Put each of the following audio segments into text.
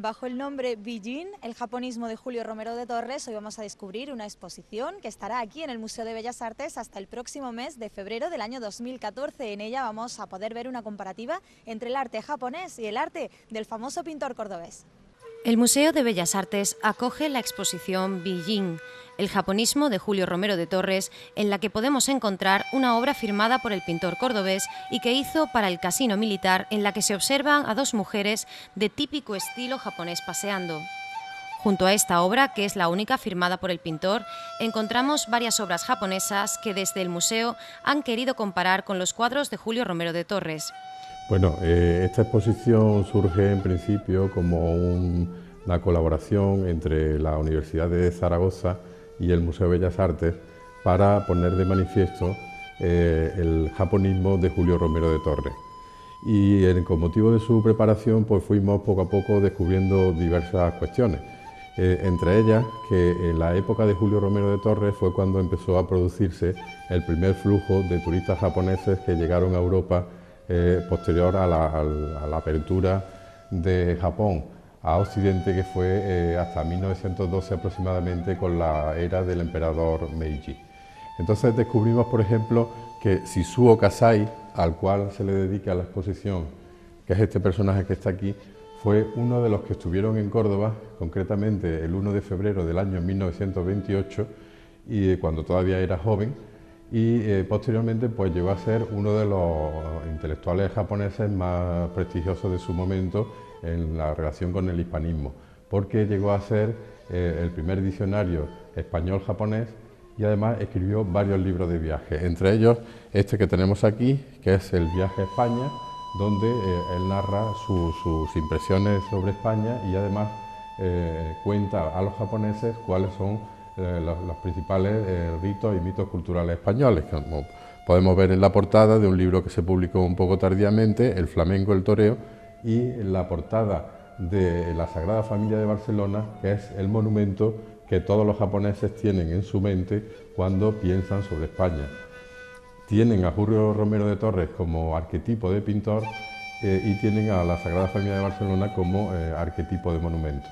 Bajo el nombre Bijin, el japonismo de Julio Romero de Torres, hoy vamos a descubrir una exposición que estará aquí en el Museo de Bellas Artes hasta el próximo mes de febrero del año 2014. En ella vamos a poder ver una comparativa entre el arte japonés y el arte del famoso pintor cordobés. El Museo de Bellas Artes acoge la exposición Bijin, el japonismo de Julio Romero de Torres, en la que podemos encontrar una obra firmada por el pintor cordobés y que hizo para el Casino Militar, en la que se observan a dos mujeres de típico estilo japonés paseando. Junto a esta obra, que es la única firmada por el pintor, encontramos varias obras japonesas que desde el museo han querido comparar con los cuadros de Julio Romero de Torres. Bueno, esta exposición surge en principio como una colaboración entre la Universidad de Zaragoza y el Museo de Bellas Artes para poner de manifiesto el japonismo de Julio Romero de Torres. Y con motivo de su preparación pues fuimos poco a poco descubriendo diversas cuestiones. Entre ellas que en la época de Julio Romero de Torres fue cuando empezó a producirse el primer flujo de turistas japoneses que llegaron a Europa posterior a la apertura de Japón a Occidente, que fue hasta 1912 aproximadamente, con la era del emperador Meiji. Entonces descubrimos, por ejemplo, que Shizuo Kasai, al cual se le dedica la exposición, que es este personaje que está aquí, fue uno de los que estuvieron en Córdoba, concretamente el 1 de febrero del año 1928, y cuando todavía era joven, y posteriormente pues llegó a ser uno de los intelectuales japoneses más prestigiosos de su momento en la relación con el hispanismo, porque llegó a ser el primer diccionario español-japonés y además escribió varios libros de viaje, entre ellos este que tenemos aquí, que es El viaje a España, donde él narra sus impresiones sobre España y además cuenta a los japoneses cuáles son los principales ritos y mitos culturales españoles, como podemos ver en la portada de un libro que se publicó un poco tardíamente, El flamenco, el toreo, y en la portada de la Sagrada Familia de Barcelona, que es el monumento que todos los japoneses tienen en su mente cuando piensan sobre España. Tienen a Julio Romero de Torres como arquetipo de pintor y tienen a la Sagrada Familia de Barcelona como arquetipo de monumento.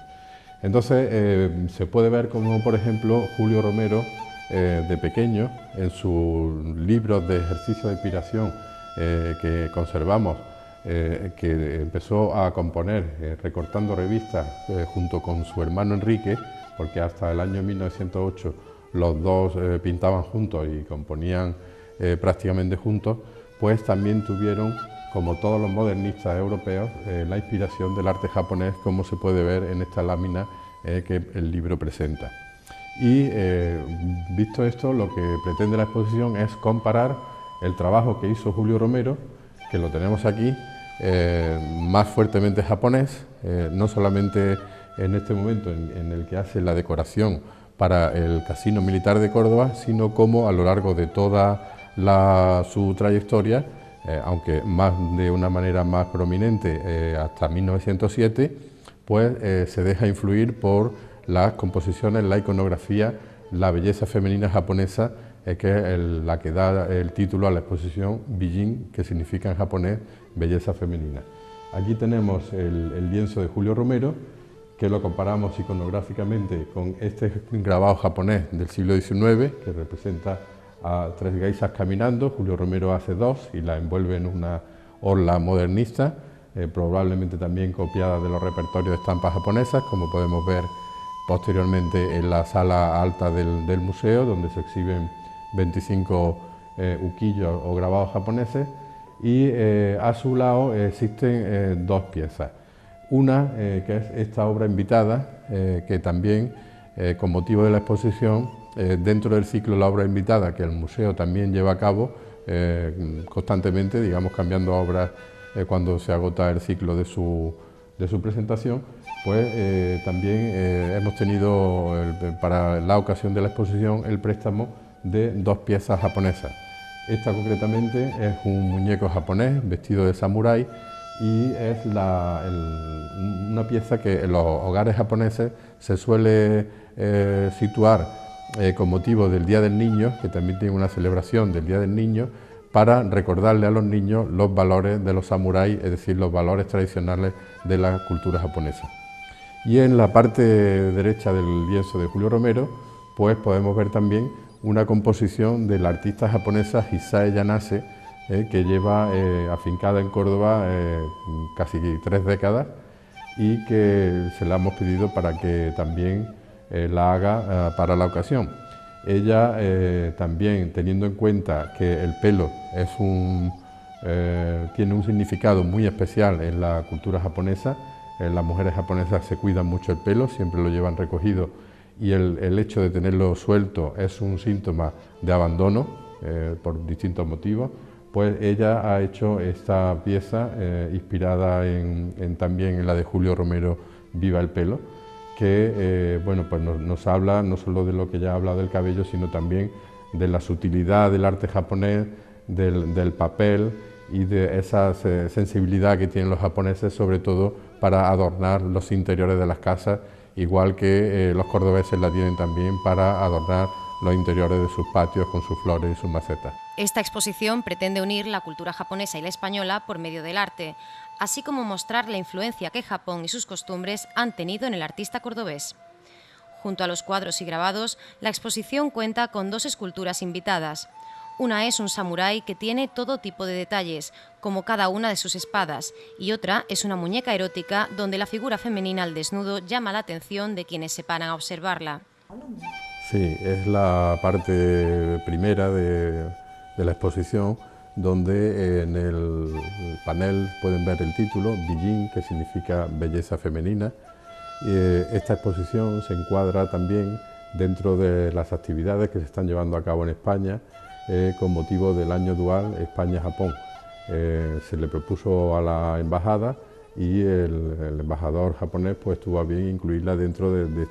Entonces se puede ver como, por ejemplo, Julio Romero de pequeño, en sus libros de ejercicio de inspiración que conservamos, que empezó a componer recortando revistas junto con su hermano Enrique, porque hasta el año 1908 los dos pintaban juntos y componían prácticamente juntos, pues también tuvieron, como todos los modernistas europeos, la inspiración del arte japonés, como se puede ver en esta lámina que el libro presenta. Y visto esto, lo que pretende la exposición es comparar el trabajo que hizo Julio Romero, que lo tenemos aquí, más fuertemente japonés, no solamente en este momento en el que hace la decoración para el Casino Militar de Córdoba, sino como a lo largo de toda su trayectoria, aunque de una manera más prominente hasta 1907, pues se deja influir por las composiciones, la iconografía, la belleza femenina japonesa, que es la que da el título a la exposición Bijin, que significa en japonés belleza femenina. Aquí tenemos el lienzo de Julio Romero, que lo comparamos iconográficamente con este grabado japonés del siglo XIX, que representa a tres geishas caminando. Julio Romero hace dos y la envuelve en una orla modernista, probablemente también copiada de los repertorios de estampas japonesas, como podemos ver posteriormente en la sala alta del museo, donde se exhiben 25 uquillos o grabados japoneses, y a su lado existen dos piezas. Una que es esta obra invitada, que también con motivo de la exposición, dentro del ciclo La obra invitada, que el museo también lleva a cabo constantemente, digamos cambiando obras cuando se agota el ciclo de su presentación, pues también hemos tenido para la ocasión de la exposición el préstamo de dos piezas japonesas. Esta concretamente es un muñeco japonés vestido de samurái y es una pieza que en los hogares japoneses se suele situar con motivo del Día del Niño, que también tiene una celebración del Día del Niño, para recordarle a los niños los valores de los samuráis, es decir, los valores tradicionales de la cultura japonesa. Y en la parte derecha del lienzo de Julio Romero, pues podemos ver también una composición de la artista japonesa Hisae Yanase, que lleva afincada en Córdoba casi 3 décadas y que se la hemos pedido para que también la haga para la ocasión. Ella también, teniendo en cuenta que el pelo es tiene un significado muy especial en la cultura japonesa, las mujeres japonesas se cuidan mucho el pelo, siempre lo llevan recogido, y el hecho de tenerlo suelto es un síntoma de abandono por distintos motivos. Pues ella ha hecho esta pieza inspirada también en la de Julio Romero, Viva el pelo, que bueno, pues nos habla no solo de lo que ya ha hablado del cabello, sino también de la sutilidad del arte japonés, del papel y de esa sensibilidad que tienen los japoneses, sobre todo para adornar los interiores de las casas, igual que los cordobeses la tienen también para adornar los interiores de sus patios con sus flores y sus macetas. Esta exposición pretende unir la cultura japonesa y la española por medio del arte, así como mostrar la influencia que Japón y sus costumbres han tenido en el artista cordobés. Junto a los cuadros y grabados, la exposición cuenta con 2 esculturas invitadas. Una es un samurái que tiene todo tipo de detalles, como cada una de sus espadas, y otra es una muñeca erótica donde la figura femenina al desnudo llama la atención de quienes se paran a observarla. Sí, es la parte primera de la exposición, donde en el panel pueden ver el título, Bijin, que significa belleza femenina. Esta exposición se encuadra también dentro de las actividades que se están llevando a cabo en España con motivo del año dual España-Japón. Se le propuso a la embajada y el embajador japonés pues tuvo a bien incluirla dentro del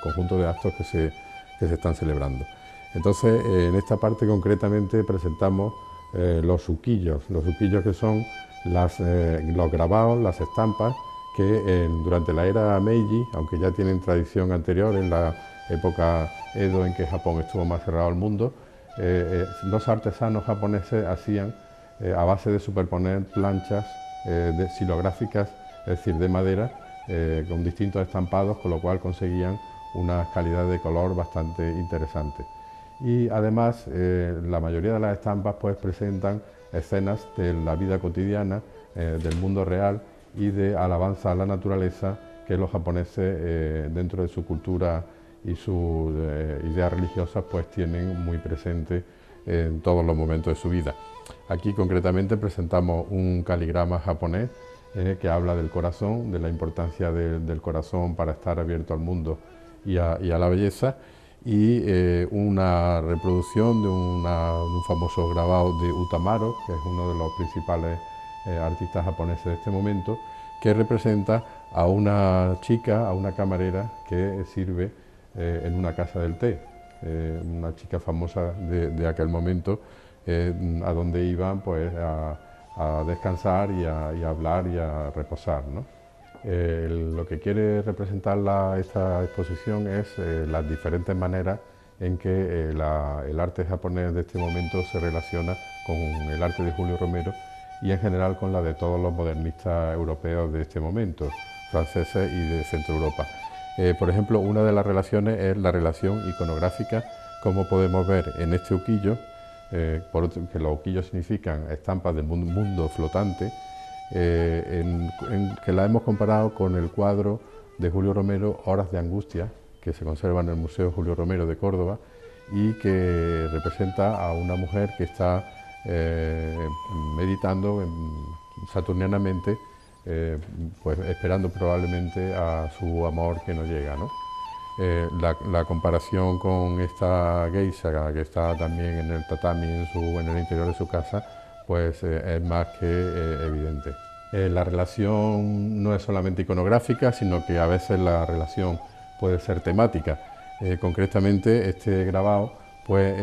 conjunto de actos que se están celebrando. Entonces, en esta parte concretamente presentamos los uquillos que son los grabados, las estampas, que durante la era Meiji, aunque ya tienen tradición anterior, en la época Edo, en que Japón estuvo más cerrado al mundo, los artesanos japoneses hacían, a base de superponer planchas xilográficas, es decir, de madera, con distintos estampados, con lo cual conseguían una calidad de color bastante interesante. Y además, la mayoría de las estampas pues, presentan escenas de la vida cotidiana, del mundo real y de alabanza a la naturaleza que los japoneses, dentro de su cultura y sus ideas religiosas, pues tienen muy presente en todos los momentos de su vida. Aquí concretamente presentamos un caligrama japonés que habla del corazón, de la importancia del corazón para estar abierto al mundo y a la belleza, y una reproducción de un famoso grabado de Utamaro, que es uno de los principales artistas japoneses de este momento, que representa a una chica, a una camarera que sirve en una casa del té, una chica famosa de aquel momento, a donde iban pues, a descansar y a hablar y a reposar, ¿no? Lo que quiere representar esta exposición es las diferentes maneras en que el arte japonés de este momento se relaciona con el arte de Julio Romero y en general con la de todos los modernistas europeos de este momento, franceses y de Centro Europa. Por ejemplo, una de las relaciones es la relación iconográfica, como podemos ver en este uquillo, que los uquillos significan estampas del mundo flotante, que la hemos comparado con el cuadro de Julio Romero, Horas de Angustia, que se conserva en el Museo Julio Romero de Córdoba y que representa a una mujer que está meditando saturnianamente, pues esperando probablemente a su amor que no llega, ¿no? La comparación con esta geisha que está también en el tatami en el interior de su casa, pues es más que evidente. La relación no es solamente iconográfica, sino que a veces la relación puede ser temática. Concretamente, este grabado pues,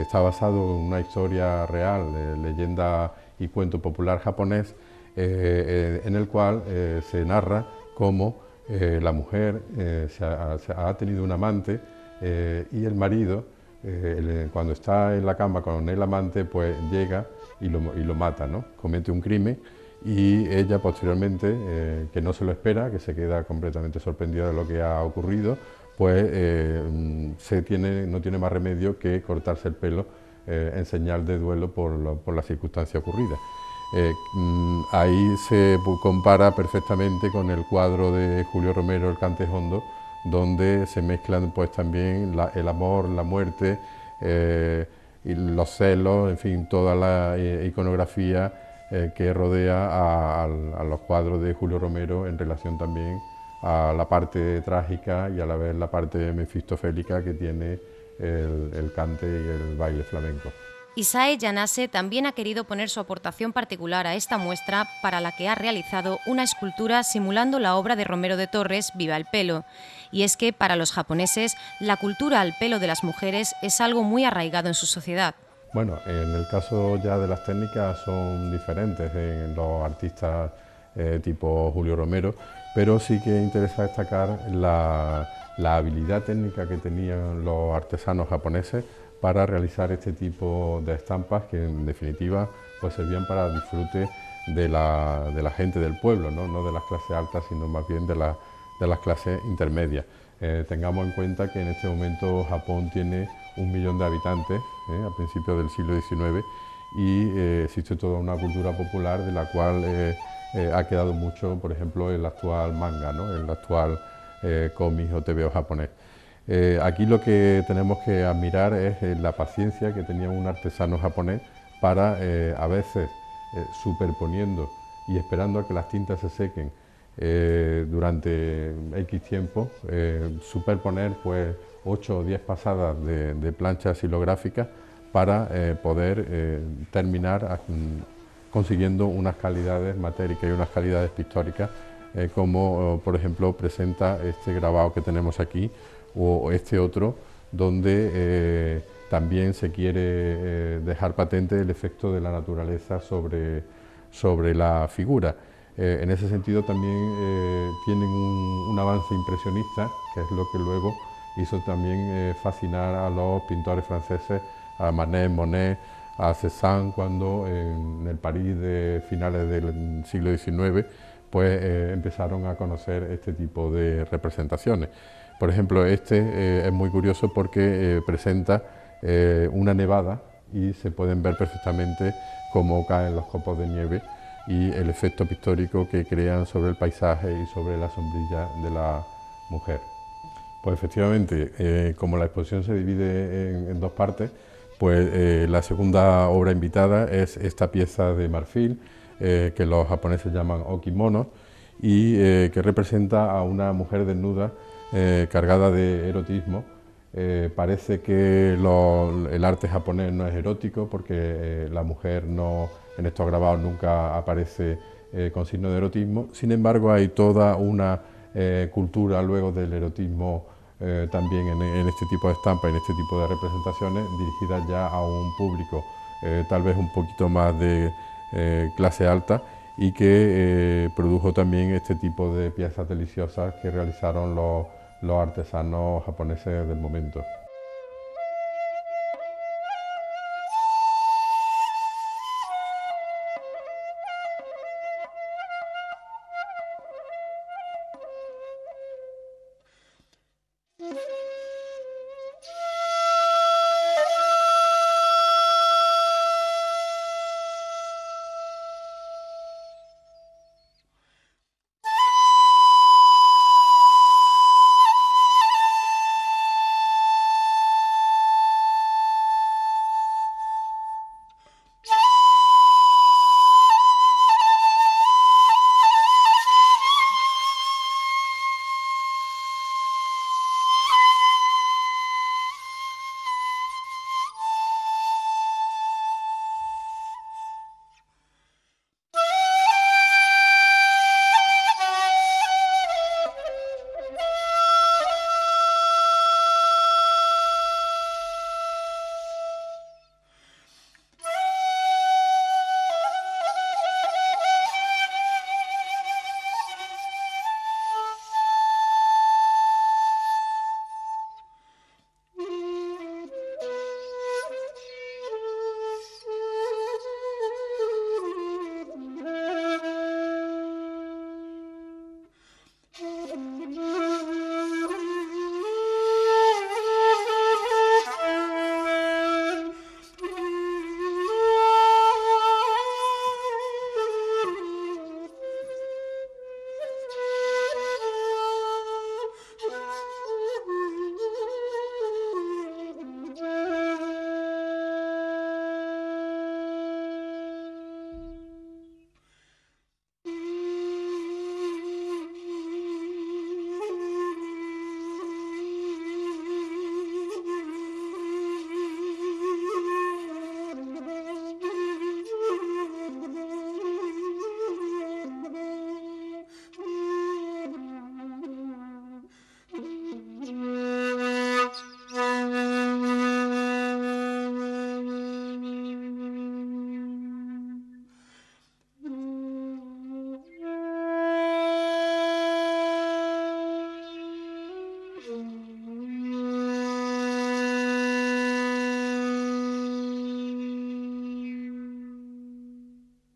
está basado en una historia real, leyenda y cuento popular japonés, en el cual se narra cómo la mujer ha tenido un amante y el marido, cuando está en la cama con el amante, pues llega y lo mata, ¿no? Comete un crimen y ella posteriormente, que no se lo espera, que se queda completamente sorprendida de lo que ha ocurrido, pues no tiene más remedio que cortarse el pelo en señal de duelo por la circunstancia ocurrida. Ahí se compara perfectamente con el cuadro de Julio Romero, El Cante Hondo, donde se mezclan pues también el amor, la muerte, y los celos, en fin, toda la iconografía que rodea a los cuadros de Julio Romero en relación también a la parte trágica y a la vez la parte mefistofélica que tiene el cante y el baile flamenco. Isae Yanase también ha querido poner su aportación particular a esta muestra, para la que ha realizado una escultura simulando la obra de Romero de Torres, Viva el pelo. Y es que para los japoneses la cultura al pelo de las mujeres es algo muy arraigado en su sociedad. Bueno, en el caso ya de las técnicas son diferentes en los artistas tipo Julio Romero, pero sí que interesa destacar la habilidad técnica que tenían los artesanos japoneses para realizar este tipo de estampas que en definitiva pues servían para disfrute de la gente del pueblo, no de las clases altas, sino más bien de las clases intermedias. Tengamos en cuenta que en este momento Japón tiene 1 millón de habitantes a principios del siglo XIX y existe toda una cultura popular de la cual ha quedado mucho, por ejemplo, el actual manga, el actual cómic o TVO japonés. Aquí lo que tenemos que admirar es la paciencia que tenía un artesano japonés para, a veces, superponiendo y esperando a que las tintas se sequen durante X tiempo, superponer pues 8 o 10 pasadas de planchas silográficas para poder terminar consiguiendo unas calidades matéricas y unas calidades pictóricas como por ejemplo presenta este grabado que tenemos aquí o este otro, donde también se quiere dejar patente el efecto de la naturaleza sobre la figura. En ese sentido también tienen un avance impresionista, que es lo que luego hizo también fascinar a los pintores franceses, a Manet, Monet, a Cézanne, cuando en el París de finales del siglo XIX pues empezaron a conocer este tipo de representaciones. Por ejemplo, este es muy curioso porque presenta una nevada y se pueden ver perfectamente cómo caen los copos de nieve y el efecto pictórico que crean sobre el paisaje y sobre la sombrilla de la mujer. Pues efectivamente, como la exposición se divide en 2 partes, pues la segunda obra invitada es esta pieza de marfil que los japoneses llaman okimono y que representa a una mujer desnuda cargada de erotismo. Parece que el arte japonés no es erótico porque la mujer en estos grabados nunca aparece con signo de erotismo. Sin embargo, hay toda una cultura luego del erotismo también en este tipo de estampas, en este tipo de representaciones, dirigidas ya a un público tal vez un poquito más de clase alta y que produjo también este tipo de piezas deliciosas que realizaron los artesanos japoneses del momento.